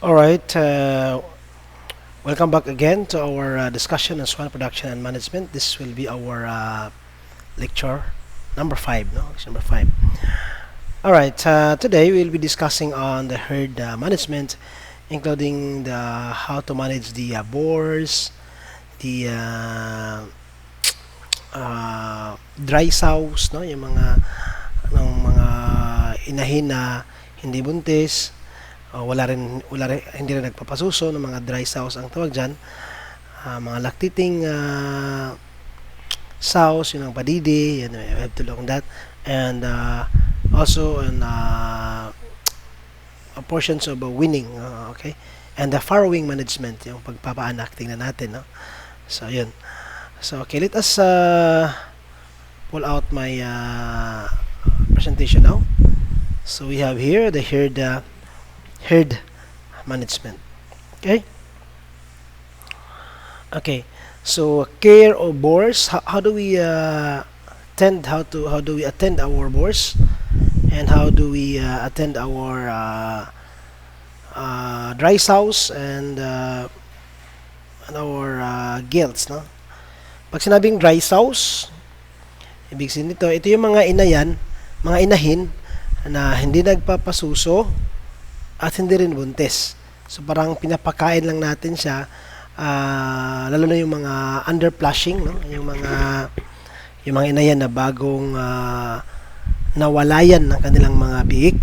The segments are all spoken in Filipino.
All right. Welcome back again to our discussion on swine production and management. This will be our lecture number five. No, it's number five. All right. Today we'll be discussing on the herd management, including the how to manage the boars, the dry sows, no, yung mga inahin na hindi buntis. Wala rin, hindi rin nagpapasuso ng mga dry sows ang tawag dyan. Mga lactating sows, yun ang padidi, yan, we have to look on that. And also on portions of weaning, okay? And the farrowing management, yung pagpapaanak, tingnan natin, no? So, yun. So, okay, let us pull out my presentation now. So, we have here the herd management. Okay, so care of boars. How do we how do we attend our boars, and how do we attend our dry sows and our gilts, no? Pag sinabing dry sows, ibig sabihin ito yung mga mga inahin na hindi nagpapasuso at hindi rin buntis. So parang pinapakain lang natin siya, lalo na yung mga underflushing, no? Yung mga inayan na bagong nawalayan ng kanilang mga biik.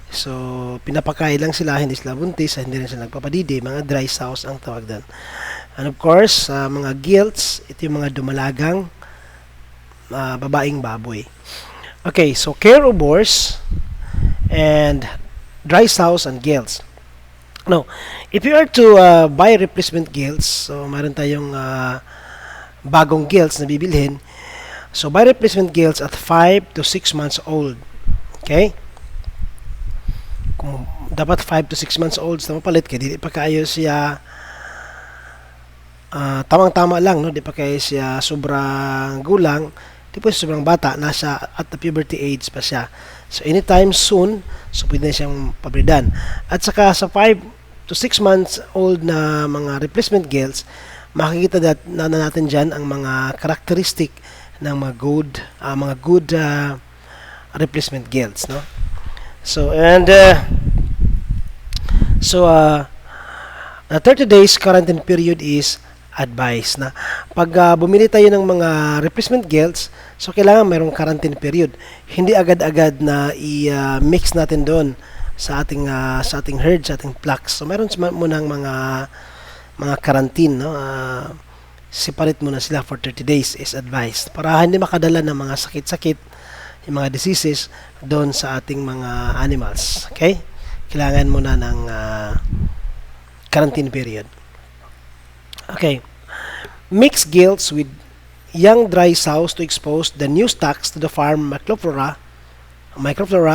So pinapakain lang sila, hindi sila buntis, hindi rin sila nagpapadidi, mga dry sows ang tawag doon. And of course, mga gilts, ito yung mga dumalagang babaeng baboy. Okay, so care of boars and dry sows and gilts. Now, if you are to buy replacement gilts, so meron tayong bagong gilts na bibilhin. So buy replacement gilts at 5 to 6 months old. Okay? Kung dapat 5 to 6 months old na mapalit, kaya di pa kayo siya tamang-tama lang, no? Di pa kayo siya sobrang gulang, di pa sobrang bata, nasa at the puberty age pa siya. So anytime soon, so pwede na siyang pabridan. At saka sa 5 to 6 months old na mga replacement gilts, makikita na natin dyan ang mga characteristic ng mga good replacement gilts, no? So and the 30 days quarantine period is advice na pag bumili tayo ng mga replacement gilts, so kailangan mayroong quarantine period. Hindi agad-agad na i-mix natin doon sa ating herd, sa ating flocks. So meron munang mga quarantine, no? Separate muna sila for 30 days is advised para hindi makadala ng mga sakit-sakit, yung mga diseases doon sa ating mga animals. Okay? Kailangan muna ng quarantine period. Okay. Mix gilts with young dry sows to expose the new stocks to the farm microflora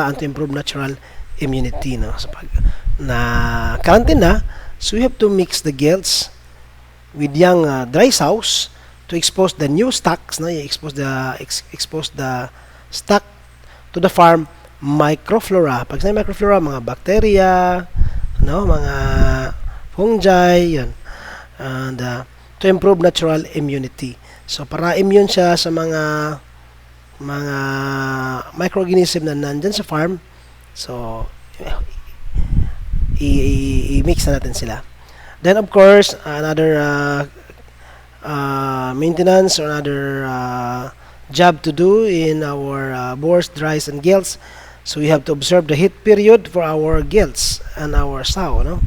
and to improve natural immunity, no? So pag na quarantine na, so we have to mix the gilts with young dry sows to expose the new stocks, no? Expose the stock to the farm microflora. Pag sa microflora, mga bacteria, no, mga fungi, yan. And to improve natural immunity. So para immune siya sa mga microorganism na nandyan sa farm. So i-mix na natin sila. Then of course, another maintenance or another job to do in our boars, dries, and gilts. So we have to observe the heat period for our gilts and our sow, no?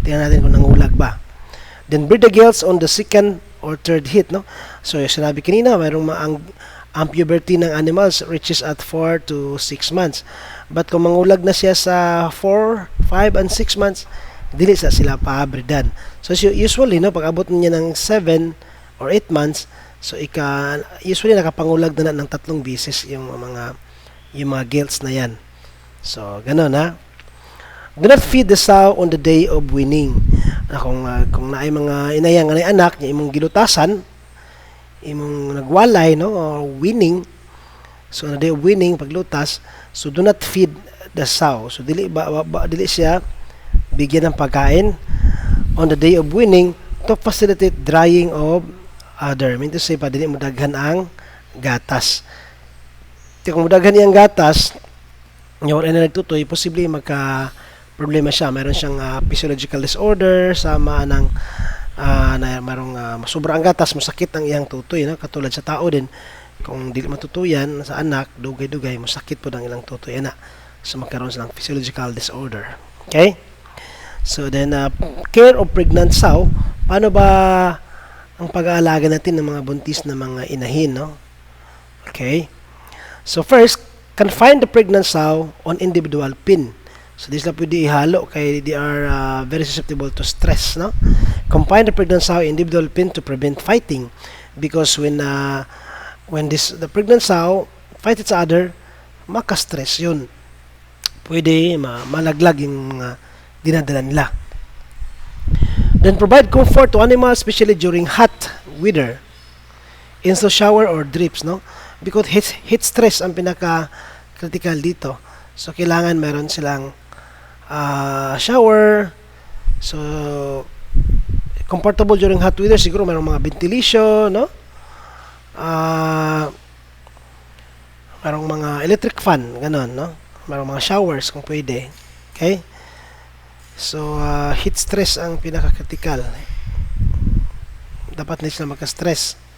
Tingnan natin kung nangulag ba. Then breed the gilts on the second or third heat, no? So yung sinabi kanina, mayroong ang puberty ng animals reaches at 4 to 6 months. But kung mangulag na siya sa 4, 5, and 6 months, dili sa sila pa-breedan. So usually, no, pag abot niya ng 7 or 8 months, so usually nakapangulag na ng 3 beses yung mga gilts na yan. So ganun, ha. Do not feed the sow on the day of weaning. Kung naay mga inayang anak niya imong gilutasan, imong nagwalay, no, or weaning, so on the day of weaning, paglutas, so do not feed the sow. So dili siya bigyan ng pagkain on the day of weaning to facilitate drying of other. Mean to say, pa dili mo daghan ang gatas. Kung mudaghan iyang gatas, yung na nagtutoy, posible magka problema siya. Mayroon siyang physiological disorder, sama ng na mayroong sobra ang gatas, masakit ang iyang tutoy, no? Katulad sa tao din, kung dili matutuyan sa anak, dugay-dugay, masakit po ang ilang tutoy, na. So magkaroon silang physiological disorder. Okay? So then, care of pregnant sow, paano ba ang pag-aalaga natin ng mga buntis na mga inahin, no? Okay? So first, confine the pregnant sow on individual pen. So this lang pwede ihalo kay they are very susceptible to stress, no? Confine the pregnant sow in individual pen to prevent fighting, because when the pregnant sow fight each other, maka-stress yun. Pwede malaglag yung dinadala nila. Then provide comfort to animals, especially during hot weather, in the shower or drips, no? Because heat stress ang pinaka-critical dito. So, kailangan meron silang shower. So, comfortable during hot weather. Siguro meron mga ventilation, no? Merong mga electric fan, ganon, no? Merong mga showers kung pwede. Okay? So, heat stress ang pinaka-critical. Dapat na sila magka-stress.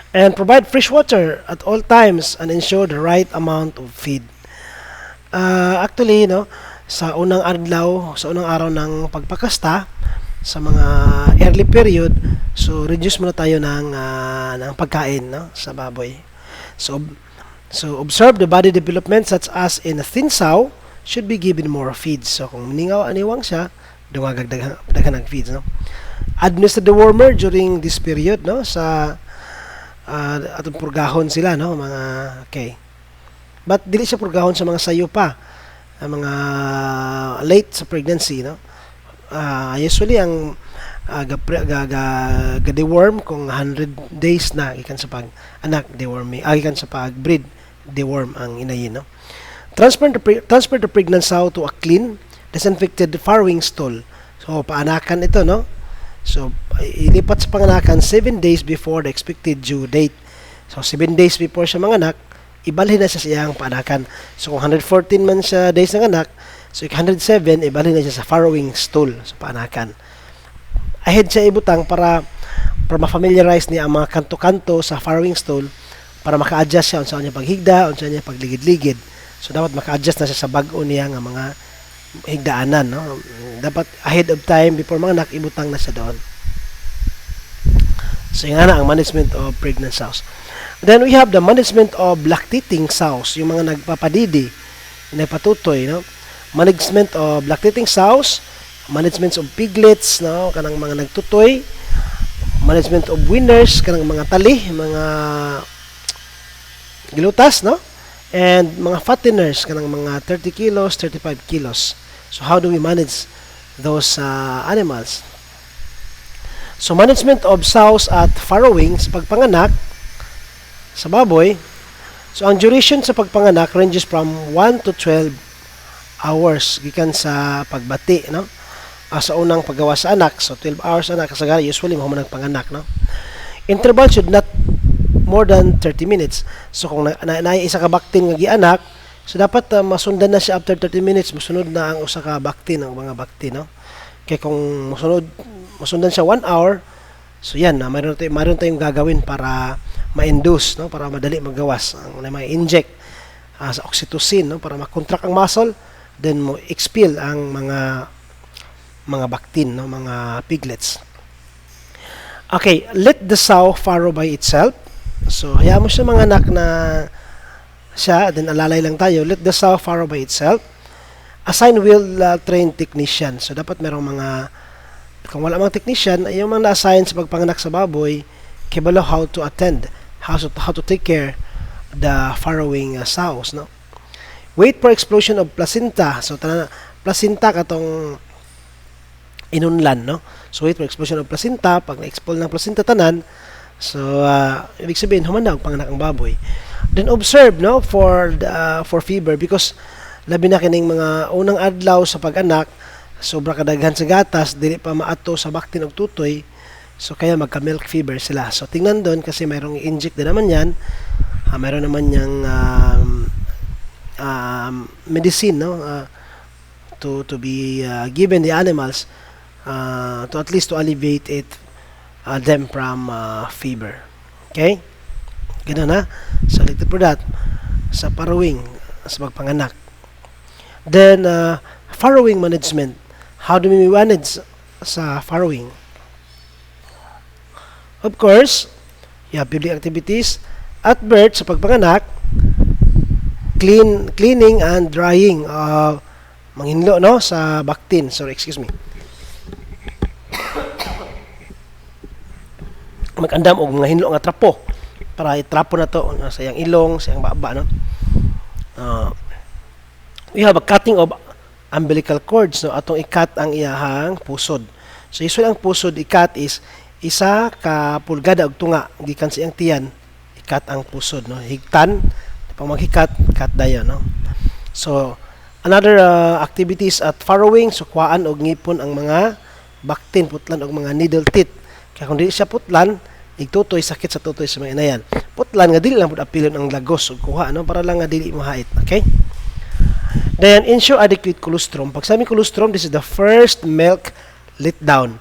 And provide fresh water at all times and ensure the right amount of feed. Actually, no, sa unang araw ng pagpakasta, sa mga early period, so reduce muna tayo ng pagkain, no, sa baboy. So observe the body development, such as in a thin sow, should be given more feeds. So kung aniwang siya, daghan ng feeds, no. Administer the wormer during this period, no, sa atong purgahon sila, no, mga okay. But dili siya purgahon sa mga sayo pa, mga late sa pregnancy, no. Usually ang deworm kung 100 days na ikan sa pag-anak, deworming, ikan sa pag-breed, deworm ang inayin, no. Transfer the pregnant sow to a clean, disinfected farrowing stall. So paanakan ito, no. So, ilipat sa panganakan 7 days before the expected due date. So, 7 days before siya manganak, ibalhin na siya sa iyang paanakan. So, kung 114 man siya days ng anak, so 107, ibalhin na siya sa farrowing stool, sa paanakan. Ahead siya ibutang para ma-familiarize niya ang mga kanto-kanto sa farrowing stool para maka-adjust siya unsa niya paghigda, unsa niya pagligid-ligid. So, dapat maka-adjust na siya sa bag-o niya nga mga higdaanan, no? Dapat ahead of time before manganak, ibutang na siya doon. So yung ang management of pregnant sows. Then we have the management of lactating sows, yung mga nagpapadidi, nagpatutoy, no? Management of lactating sows, management of piglets, no, kanang mga nagtutoy, management of weaners, kanang mga tali, mga gilutas, no? And mga fatteners, kanang mga 30 kilos, 35 kilos. So how do we manage those animals? So management of sows at farrowing sa pagpanganak sa baboy. So ang duration sa pagpanganak ranges from 1 to 12 hours gikan sa pagbati, no? Sa unang paggawa sa anak. So 12 hours anak kasagara usually mo man panganak, no? Interval should not more than 30 minutes. So kung isa ka baktin nga gianak, so dapat masundan na siya after 30 minutes, musunod na ang usa ka baktin, ang mga baktin, no? Kaya kung masundan siya 1 hour, so yan, mayroon tayong gagawin para ma-induce, no? Para madali magawas, ang ma-inject sa oxytocin, no? Para ma-contract ang muscle, then mo expel ang mga baktin, no? Mga piglets. Okay, let the sow farrow by itself. So, hayaan mo siya mga anak na siya, then alalay lang tayo. Let the sow farrow by itself. Assign well-trained technician. So, dapat merong mga, kung wala mga technician, yung mga na-assign sa pagpanganak sa baboy, kibalo how to attend, how to take care the farrowing sows, no? Wait for explosion of placenta. So, placenta katong inunlan, no? So, wait for explosion of placenta. Pag na-expel ng placenta tanan, so, ibig sabihin, humanag panganak ang baboy. Then observe, no, for fever, because labi na kining mga unang adlaw sa pag-anak, sobra kadaghan sa gatas dili pa maato sa baktin og tutoy, so kaya magka milk fever sila. So tingnan doon kasi mayroong i-inject din naman yan, mayroon naman yang medicine, no, to be given the animals to at least to alleviate them from fever. Okay, ganun na. So related for that sa farrowing, sa pagpanganak. Then farrowing management, how do we manage sa farrowing? Of course, you have building activities at birth sa pagpanganak, cleaning and drying, manghinlo, no, sa baktin. Sorry, excuse me. Magandam og mga hinlo nga trapo para itrapo na to sa iyang ilong, sa iyang baba, no. We have a cutting of umbilical cords, no, atong ikat ang iyahang pusod. So usually ang pusod ikat is isa ka pulgada og tunga gikan sa iyang tiyan, ikat ang pusod, no, higtan pang maghikat, cut dayon, no. So another activities at farrowing, so kuhaan og ngipon ang mga baktin, putlan og mga needle teeth. Kaya kung dili siya putlan, igtutoy, sakit sa tutoy sa mga inayan. Putlan nga dili lang pud apilon ang lagos ug kuha, no, para lang nga dili mahait. Okay? Then ensure adequate colostrum. Pag sabi colostrum, this is the first milk let down.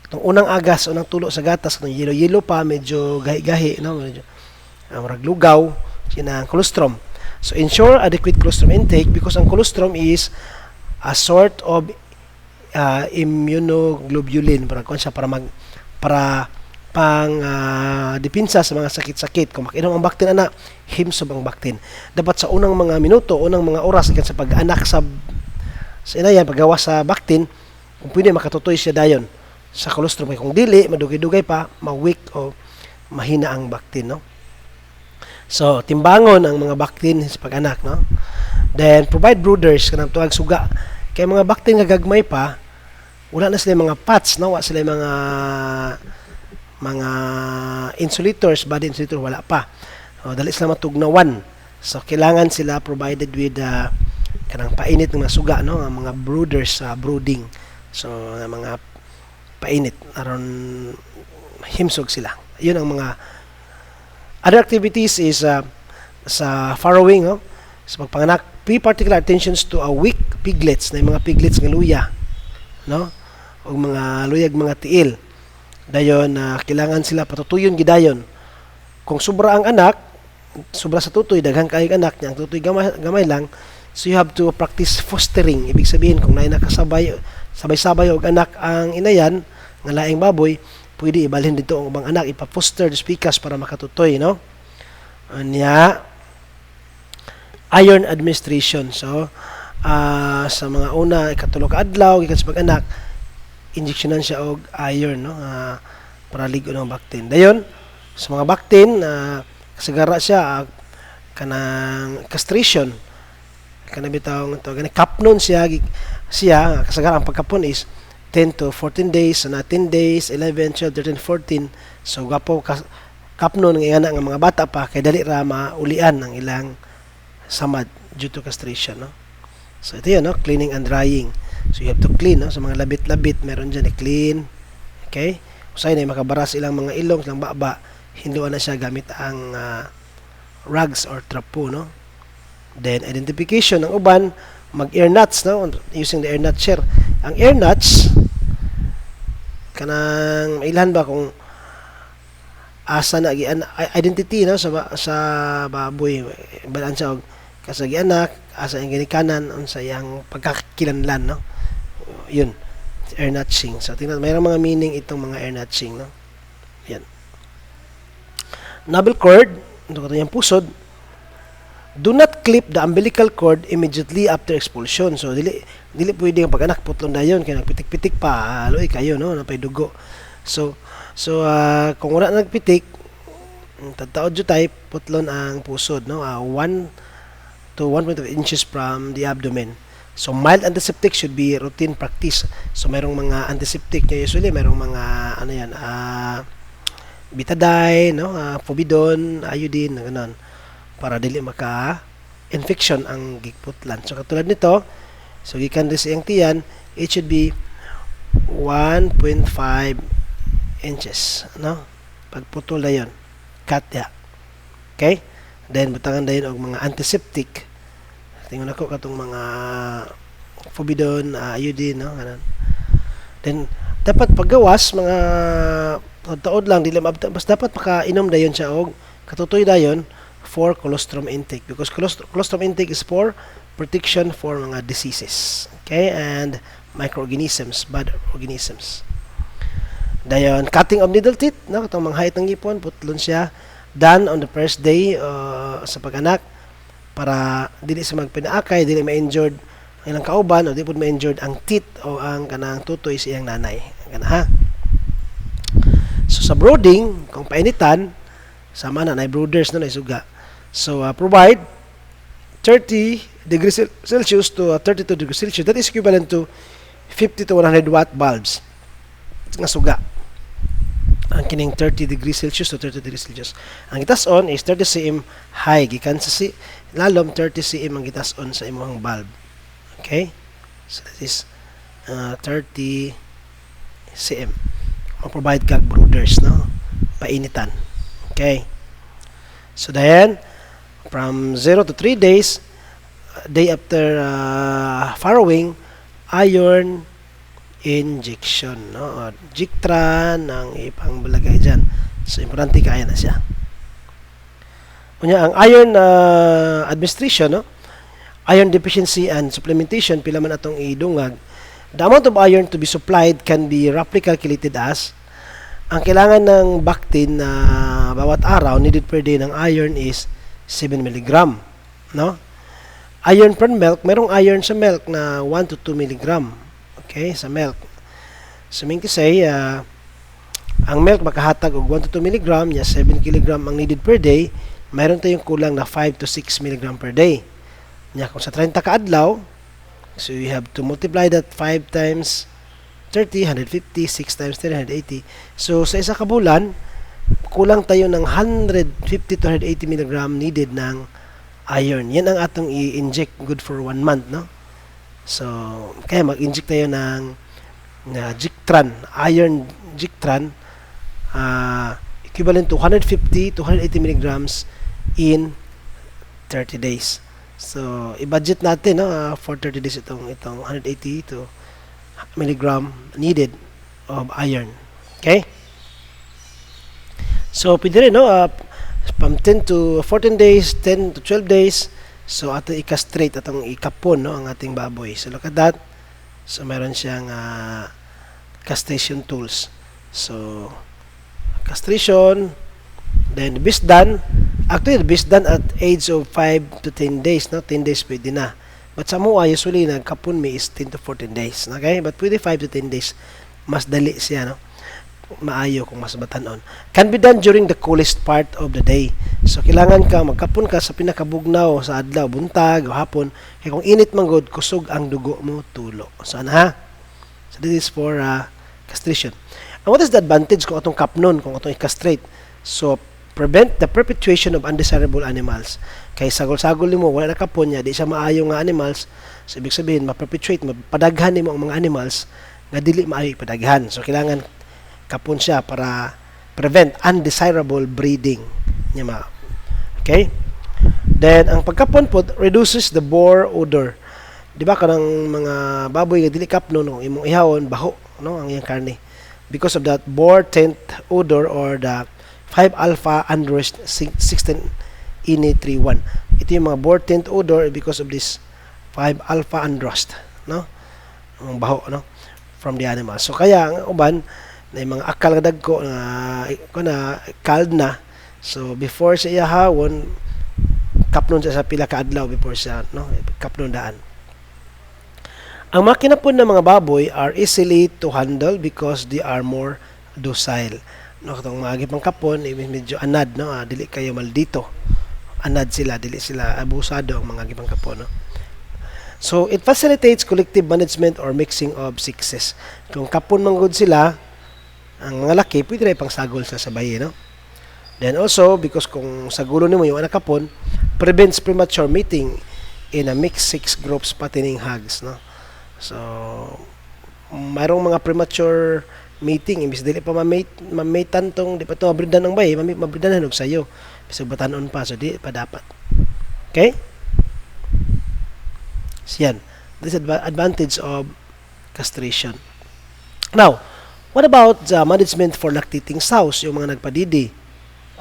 Itong unang agas, unang tulo sa gatas, itong yellow pa, medyo gahi-gahi, no, medyo marag lugaw, yun ang colostrum. So ensure adequate colostrum intake because ang colostrum is a sort of immunoglobulin para pang depensa sa mga sakit-sakit. Kung makinom ang baktin ana, himsob ang baktin. Dapat sa unang mga minuto, unang mga oras ikan sa pag-anak sa inayan, paggawa sa baktin, kung pwede makatutoy siya dayon sa colostrum. Kung dili, madugay-dugay pa, ma-weak o mahina ang baktin, no. So timbangon ang mga baktin sa pag-anak, no. Then provide brooders kanang tuwag suga. Kay mga baktin nga gagmay pa, wala na sila mga pads, no, wala sila mga insulators, body insulator, wala pa. Dali sila matugnawan. So kailangan sila provided with kanang painit ng mga suga, no, mga brooders brooding. So mga painit aron himsog sila. Yun ang mga other activities is sa farrowing, no, sa pagpanganak, pay particular attentions to weak piglets, na mga piglets nga luya, no, o mga luyag mga tiil. Dayon kailangan sila patutuyon gidayon. Kung sobra ang anak, sobra sa tutoy, daghang kaayong anak niya, ang tutoy gamay lang, so you have to practice fostering. Ibig sabihin, kung naay nakasabay, sabay-sabay og anak ang inayan, nga laing baboy, pwede ibalhin dito ang ubang anak, ipa-foster the speakers para makatutoy, no? Anya, iron administration. So, sa mga una, ikatulo ka adlaw, gikan sa pag-anak, injectionan siya og iron, no, para ligo ng baktin. Dayon sa mga baktin, kasagara siya kanang castration, kana bitaw to gani kapnon siya kasagara ang pagkapon is 10 to 14 days, na 10 days, 11, 12, 13, 14. So gapo kapnon ng nga mga bata pa kay dali ra maulian ang ilang samad due to castration, no. So ito yun, no, cleaning and drying. So you have to clean, no, sa mga labit-labit meron dyan i-clean. Okay? Usay na makabaras ilang mga ilong, ilang baba, hinduan na siya gamit ang rugs or trapo, no. Then identification ng uban, mag-ear nuts, no, using the ear nut share. Ang ear nuts kanang mailan ba kung asa na identity, no, sa baboy, balaan siya og kasagi anak, asa ang ginikanan, unsa yang pagkakilanlan, no. Yun, ear notching. So tingnan, mayroong mga meaning itong mga ear notching, no. Yan. Navel cord, ito ko yung pusod. Do not clip the umbilical cord immediately after expulsion. So dili pwede ang pag-anak putlon dayon kay nagpitik-pitik pa, aloy kayo, no, napay dugo. So kung wala nagpitik, tataod jud type putlon ang pusod, no, 1 to 1.5 inches from the abdomen. So mild antiseptic should be routine practice. So mayroong mga antiseptic niya usually, mayroong mga ano yan, betadine, no, povidone, iodine, ganun, para dili maka infection ang gigputlan. So katulad nito, so gikan din sa iyang tiyan, it should be 1.5 inches, no? Pagputol na yun, cut ya. Okay? Then butangan na yun og mga antiseptic. Tingnan ako katong mga Fobidon, iodine, no? Ganun. Then dapat paggawas mga taod lang dili mas dapat makainom dayon siya og katutoy dayon for colostrum intake, because colostrum intake is for protection for mga diseases, okay, and microorganisms, bad organisms. Dayon cutting of needle teeth, no, katong mga height ng ngipon putlon siya, done on the first day sa pag-anak para dili sa magpinaakay, dili ma-injured ang ilang kauban o di pud ma-injured ang teeth o ang kanang tutoy sa iyang nanay, kana ha. So sa brooding, kung painitan, sama na brooders na naisuga. So provide 30 degrees Celsius to 32 degrees Celsius. That is equivalent to 50 to 100 watt bulbs nga suga. Ang kining 30 degrees Celsius to 30 degrees Celsius. Ang gitas-on is 30 cm high, gikan sa lalom 30 cm ang gitas-on sa imong bulb. Okay? So that is 30 cm. Ma-provide kag brooders, no? Painitan. Okay? So then, from 0 to 3 days, day after farrowing, iron injection, no? Jictran ang ipang balagay dyan. So, importante kaya na siya. Kunya, ang iron administration, no? Iron deficiency and supplementation, pila man atong idungag. The amount of iron to be supplied can be roughly calculated as ang kailangan ng bactin na bawat araw needed per day ng iron is 7 mg, no? Iron per milk, merong iron sa milk na 1 to 2 mg. Okay, sa milk. So mean to say, ang milk makahatag og 1 to 2 mg, ya 7 kg ang needed per day, mayroon tayong kulang na 5 to 6 mg per day. Nya kung sa 30 ka adlaw, so you have to multiply that 5 times 30, 150, 6 times 10, 180. So sa isa ka bulan, kulang tayo ng 150 to 180 mg needed ng iron. Yan ang atong i-inject good for 1 month, no? So kaya mag-inject tayo ng Jictran, iron Jictran, equivalent to 150 to 180 mg in 30 days. So, i-budget natin, no, for 30 days itong 180 to milligram needed of iron. Okay? So, pwede rin, no, from 10 to 14 days, 10 to 12 days, so ato i-castrate, atong ikapon, no, ang ating baboy. So, look at that. So, meron siyang castration tools. So, castration, then beast done. Actually, the beast done at age of 5 to 10 days, no? 10 days pwede na. But sa mua, usually, nagkapon mi is 10 to 14 days. Okay? But pwede 5 to 10 days. Mas dali siya, no? Maayo kung mas batanon. Can be done during the coolest part of the day. So, kailangan ka, magkapon ka sa pinakabugnaw, sa adlaw, buntag, o hapon. Kaya kung init man good, kusog ang dugo mo, tulo. So, ano ha? So, this is for castration. And what is the advantage kung atong kapnon, kung atong i-castrate? So, prevent the perpetuation of undesirable animals. Kay sagol-sagol nimo wala na kapon niya, di siya maayo nga animals. So ibig sabihin ma-perpetuate, mapadaghan nimo ang mga animals nga dili maayo ipadaghan. So kailangan kapon siya para prevent undesirable breeding niya ma. Okay? Then ang pagkapon po reduces the boar odor. Di ba kanang mga baboy nga dili kapnon, no, imong ihawon baho, no, ang iyang karne. Because of that boar taint odor or the 5-alpha androst 16-ine31. Ito yung mga boar taint odor because of this 5-alpha androst, no? Ang baho, no? From the animal. So kaya ang uban na yung mga akal nga dagko na called na. So before siya ihawon, kapnon siya sa pila ka adlaw before siya, no? Kapnon daan. Ang makina po ng mga baboy are easily to handle because they are more docile. No, katong mga gipang kapon, medyo anad, no, dili kayo maldito. Anad sila, dili sila abusado ang mga gipang kapon, no. So it facilitates collective management or mixing of sexes. Kung kapon man gud sila, ang mga laki pwede rin pang sagol sa sabay, no. Then also because kung sagulo nimo yung anak kapon, prevents premature mating in a mixed sex groups patterning hogs, no. So mayroong mga premature mating, imbis dili pa mamate tong di pa to mabridan ng bay, mabridan og sayo. Bisag batanon pa, so di pa dapat. Okay? So yan. This is advantage of castration. Now, what about the management for lactating sows, yung mga nagpadidi,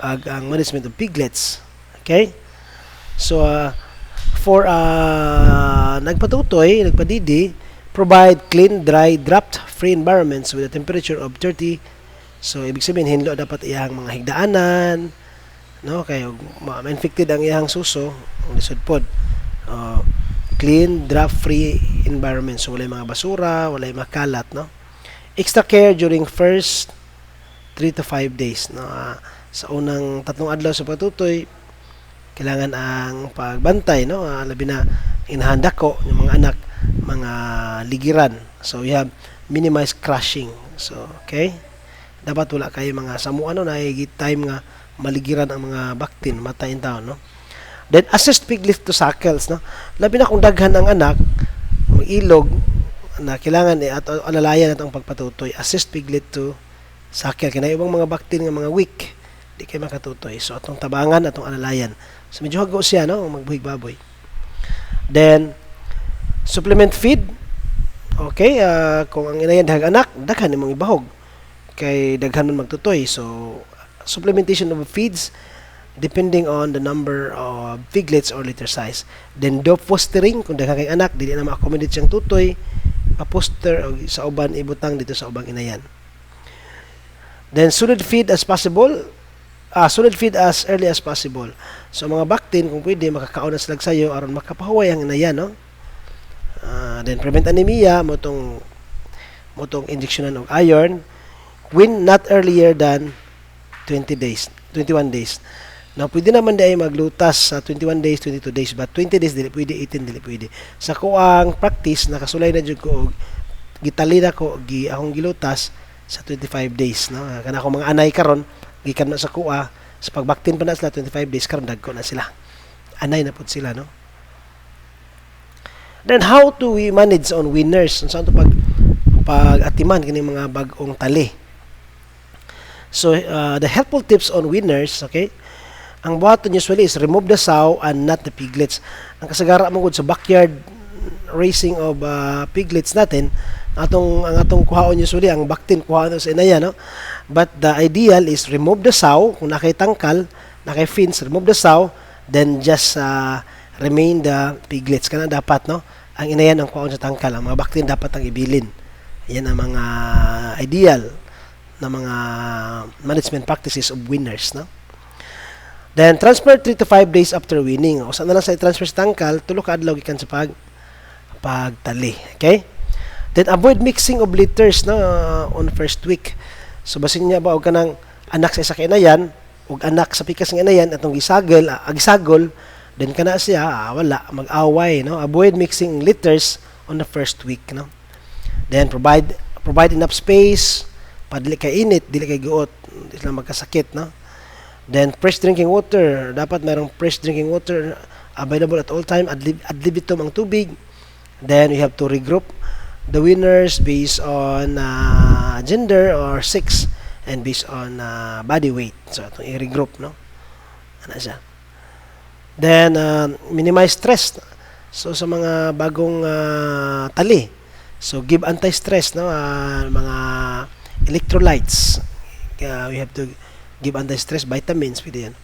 ang management of piglets? Okay? So, for nagpadidi, provide clean, dry, draft-free environments with a temperature of 30. So, ibig sabihin, hinlo dapat iyang mga higdaanan, no? Kaya ma-infected ang iyang suso, ang lisod pod. Clean, draft-free environment. So, walay mga basura, walay mga kalat, no? Extra care during first 3 to 5 days, no? Sa unang 3 adlaw sa pagtutoy, kailangan ang pagbantay, no? Labi na inahanda ko yung mga anak, mga ligiran. So, you have minimize crushing. So, okay? Dapat wala kayo mga samuano na time nga maligiran ang mga baktin, matayin tao, no? Then, assist piglet to suckles, no? Labi na kung daghan ang anak, mag-ilog, na kailangan at alalayan at ang pagpatutoy. Assist piglet to suckle. Kaya ibang mga baktin nga mga weak, di kayo makatutoy. So, atong tabangan, atong alalayan. So, medyo hago siya, no? Magbuhig baboy. Then, supplement feed. Okay, kung ang inayan dahag anak, daghan imong ibahog. Kay daghan nun magtutoy. So, supplementation of feeds depending on the number of piglets or litter size. Then, dove fostering, kung daghan kay anak, dili na ma-accommodate siyang tutoy, pa-poster o sa uban ibutang dito sa ubang inayan. Then, solid feed as possible. Solid feed as early as possible. So, mga baktin, kung pwede, makakaon na sila sa'yo aron makapahuway ang inayan, no? Then, prevent anemia, motong injeksyonan ng iron, when not earlier than 21 days. Now, pwede naman di ay maglutas sa 21 days, 22 days, but 20 days, dili pwede, 18 dili pwede. Sa kuang practice, nakasulay na dyan ko, gitali na ko, akong gilutas sa 25 days. No? Kana ako mga anay karon gikan na sa kuha, sa pagbaktin pa na sila 25 days, karon dagko na sila. Anay na po sila, no? Then, how do we manage on winners? Saan ito pag-atiman kini mga bagong tali? So, the helpful tips on winners, okay? Ang buhaton usually is remove the sow and not the piglets. Ang kasagara mo sa backyard raising of piglets natin, ang atong kuhaon usually, ang baktin kuhaon sa inaya, no? But the ideal is remove the sow, kung nakitangkal, nakifins, remove the sow, then just remain the piglets. Kana dapat, no? Ang inayan ang kuhaon sa tangkal, ang mga baktin dapat ang ibilin. Yan ang mga ideal na mga management practices of winners, no? Then, transfer 3 to 5 days after weaning. O saan na lang sa i-transfer sa tangkal, tulo ka adlaw gikan sa pagtali. Okay? Then, avoid mixing of litters, no, on first week. So, basin niya ba, o kanang anak sa isa ka inayan, o anak sa pikas ng inayan, atong gisagol, then kana siya, wala, mag-away, no? Avoid mixing litters on the first week, no? Then, provide enough space, dili kay init, dili kay guot, di sila magkasakit, no? Then, fresh drinking water. Dapat mayroong fresh drinking water available at all time. Ad libitum ang tubig. Then, we have to regroup the winners based on gender or sex and based on body weight. So, itong i-regroup, no? Ano siya? Then, minimize stress. So, sa mga bagong tali. So, give anti-stress, no? Mga electrolytes. We have to give anti-stress vitamins, pwede yan.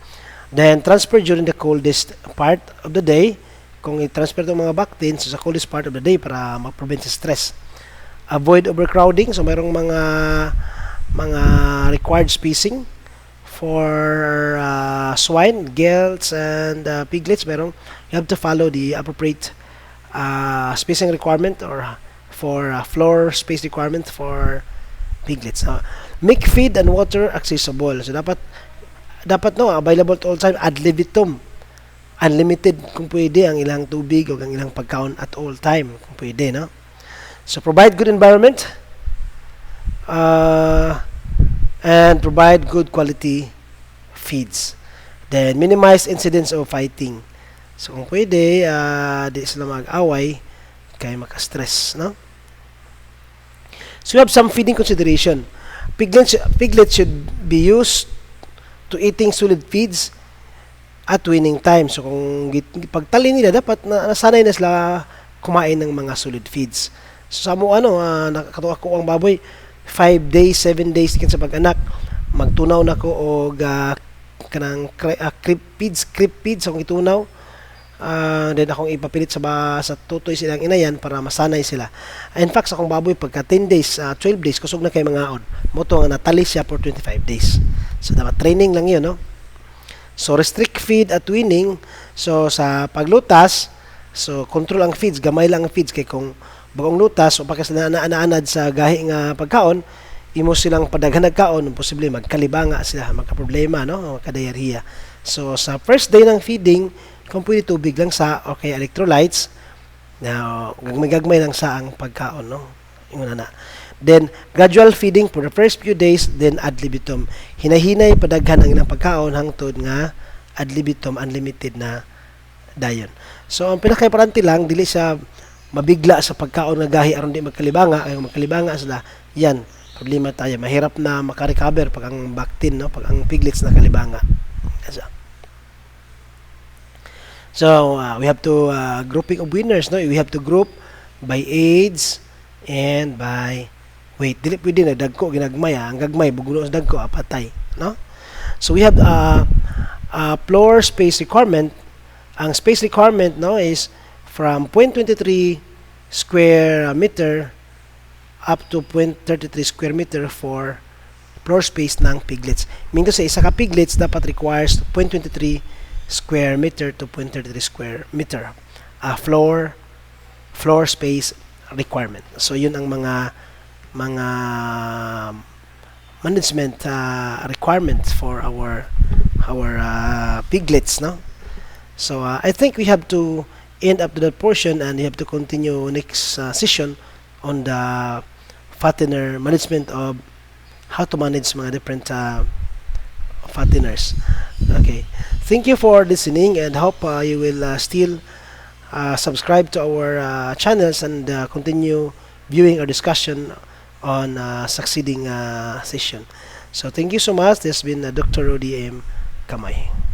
Then, transfer during the coldest part of the day. Kung i-transfer itong mga baktin sa coldest part of the day para ma-prevent sa stress. Avoid overcrowding. So, mayroong mga required spacing for swine, geels, and piglets. Mayroong, you have to follow the appropriate spacing requirement or for floor space requirement for piglets. Make feed and water accessible. So dapat no, available to all time ad libitum. Unlimited kung pwede ang ilang tubig o ang ilang pagkaon at all time kung pwede, no? So provide good environment and provide good quality feeds. Then minimize incidents of fighting. So kung pwede, di sila mag-away kay maka-stress, no? So we have some feeding consideration. Piglet should be used to eating solid feeds at weaning time. So kung pagtali nila, dapat nasanay na sila kumain ng mga solid feeds. So sa mo nakatuwa ko ang baboy 5 days, 7 days kin sa pag-anak, magtunaw na ko og kanang creep feeds akong itunaw. Then akong ipapilit sa tutoy silang inayan para masanay sila. In fact, sa akong baboy pagka 10 days, 12 days kusog na kay mga on. Moto nga natali siya for 25 days. So dapat training lang 'yun, no? So restrict feed at weaning. So sa paglutas, so control ang feeds, gamay lang ang feeds kay kung bagong lutas o pagkas na naanad sa gahi nga pagkaon, imo silang padaghan nagkaon, posible magkalibanga sila, magka-problema, no? Magka-diarrhea. So sa first day ng feeding, kung pwede tubig lang sa okay electrolytes, na gagmay lang sa ang pagkaon, no? Yung na. Then gradual feeding for the first few days, then ad libitum. Hinahinay padaghan ang ilang pagkaon hangtod nga ad libitum, unlimited na dayon. So ang pinaka-importante lang dili sa mabigla sa pagkaon nga gahi aron di magkalibanga, ay magkalibanga sila. Yan, problema tayo. Mahirap na makarecover pag ang bactin, no? Pag ang piglets na kalibanga. So we have to grouping of winners, no? We have to group by age and by weight. Dili pwede na dagko ginagmay, ang gagmay bugulo sa dagko apatay, no? So we have floor space requirement. Ang space requirement, no, is from 0.23 square meter up to 0.33 square meter for floor space ng piglets. Mingo sa isa ka piglets dapat requires 0.23 square meter to 0.33 square meter floor space requirement. So yun ang mga management requirements for our piglets, no? So I think we have to end up to that portion, and we have to continue next session on the fattener management, of how to manage mga different fatteners. Okay, thank you for listening, and hope you will still subscribe to our channels and continue viewing our discussion on succeeding session. So thank you so much. This has been Dr. Rudy M. Kamay.